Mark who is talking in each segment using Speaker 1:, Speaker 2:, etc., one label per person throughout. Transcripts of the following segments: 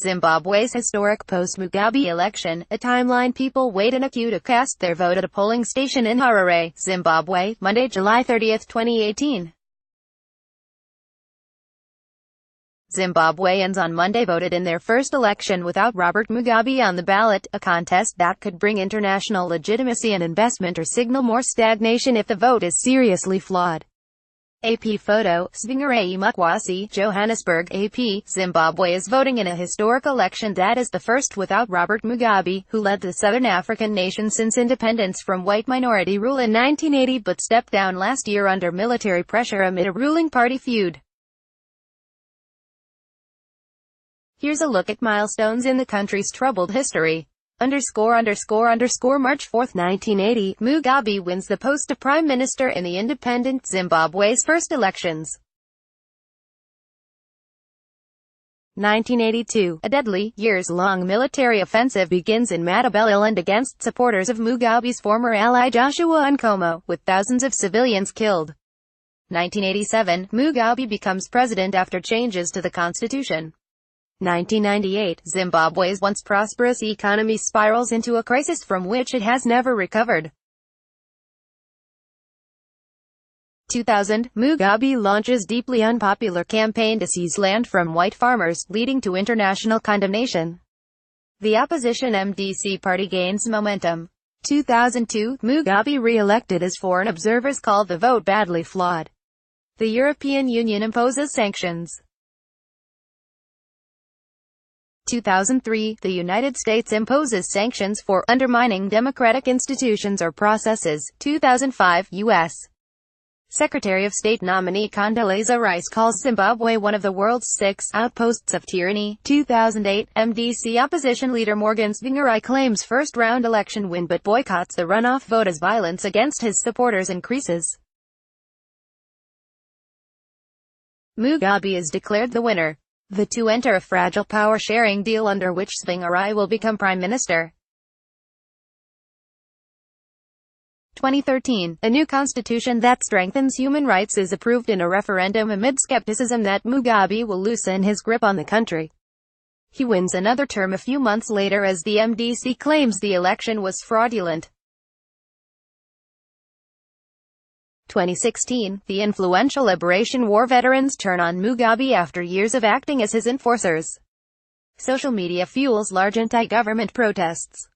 Speaker 1: Zimbabwe's historic post-Mugabe election, a timeline people wait in a queue to cast their vote at a polling station in Harare, Zimbabwe, Monday, July 30, 2018. Zimbabweans on Monday voted in their first election without Robert Mugabe on the ballot, a contest that could bring international legitimacy and investment or signal more stagnation if the vote is seriously flawed. AP photo, Tsvangirai Mukwasi, Johannesburg, AP. Zimbabwe is voting in a historic election that is the first without Robert Mugabe, who led the Southern African nation since independence from white minority rule in 1980 but stepped down last year under military pressure amid a ruling party feud. Here's a look at milestones in the country's troubled history. March 4, 1980, Mugabe wins the post of prime minister in the independent Zimbabwe's first elections. 1982, a deadly, years-long military offensive begins in Matabeleland against supporters of Mugabe's former ally Joshua Nkomo, with thousands of civilians killed. 1987, Mugabe becomes president after changes to the constitution. 1998, Zimbabwe's once prosperous economy spirals into a crisis from which it has never recovered. 2000, Mugabe launches deeply unpopular campaign to seize land from white farmers, leading to international condemnation. The opposition MDC party gains momentum. 2002, Mugabe re-elected as foreign observers call the vote badly flawed. The European Union imposes sanctions. 2003, the United States imposes sanctions for undermining democratic institutions or processes. 2005, U.S. Secretary of State nominee Condoleezza Rice calls Zimbabwe one of the world's 6 outposts of tyranny. 2008, MDC opposition leader Morgan Tsvangirai claims first-round election win but boycotts the runoff vote as violence against his supporters increases. Mugabe is declared the winner. The two enter a fragile power-sharing deal under which Tsvangirai will become prime minister. 2013, a new constitution that strengthens human rights is approved in a referendum amid skepticism that Mugabe will loosen his grip on the country. He wins another term a few months later as the MDC claims the election was fraudulent. 2016, the influential Liberation War veterans turn on Mugabe after years of acting as his enforcers. Social media fuels large anti-government protests.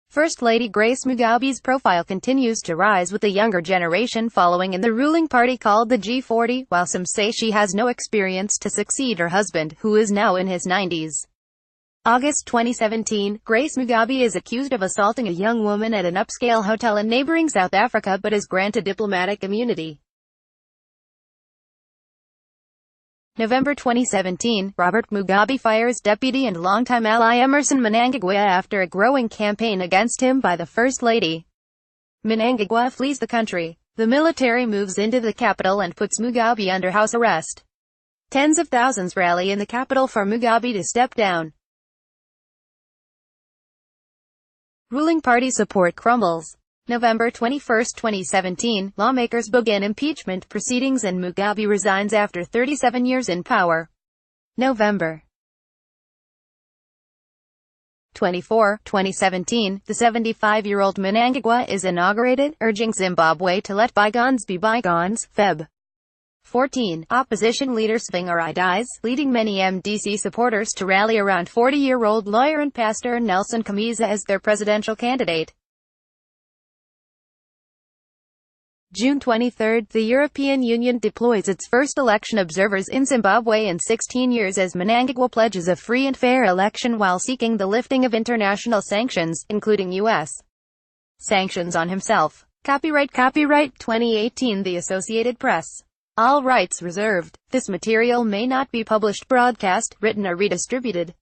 Speaker 1: First Lady Grace Mugabe's profile continues to rise with the younger generation following in the ruling party called the G40, while some say she has no experience to succeed her husband, who is now in his 90s. August 2017, Grace Mugabe is accused of assaulting a young woman at an upscale hotel in neighboring South Africa but is granted diplomatic immunity. November 2017, Robert Mugabe fires deputy and longtime ally Emmerson Mnangagwa after a growing campaign against him by the First Lady. Mnangagwa flees the country. The military moves into the capital and puts Mugabe under house arrest. Tens of thousands rally in the capital for Mugabe to step down. Ruling party support crumbles. November 21, 2017, lawmakers begin impeachment proceedings and Mugabe resigns after 37 years in power. November 24, 2017, the 75-year-old Mnangagwa is inaugurated, urging Zimbabwe to let bygones be bygones. Feb. 14, opposition leader Tsvangirai dies, leading many MDC supporters to rally around 40-year-old lawyer and pastor Nelson Chamisa as their presidential candidate. June 23, the European Union deploys its first election observers in Zimbabwe in 16 years as Mnangagwa pledges a free and fair election while seeking the lifting of international sanctions, including U.S. sanctions on himself. Copyright 2018 The Associated Press. All rights reserved. This material may not be published, broadcast, written or redistributed.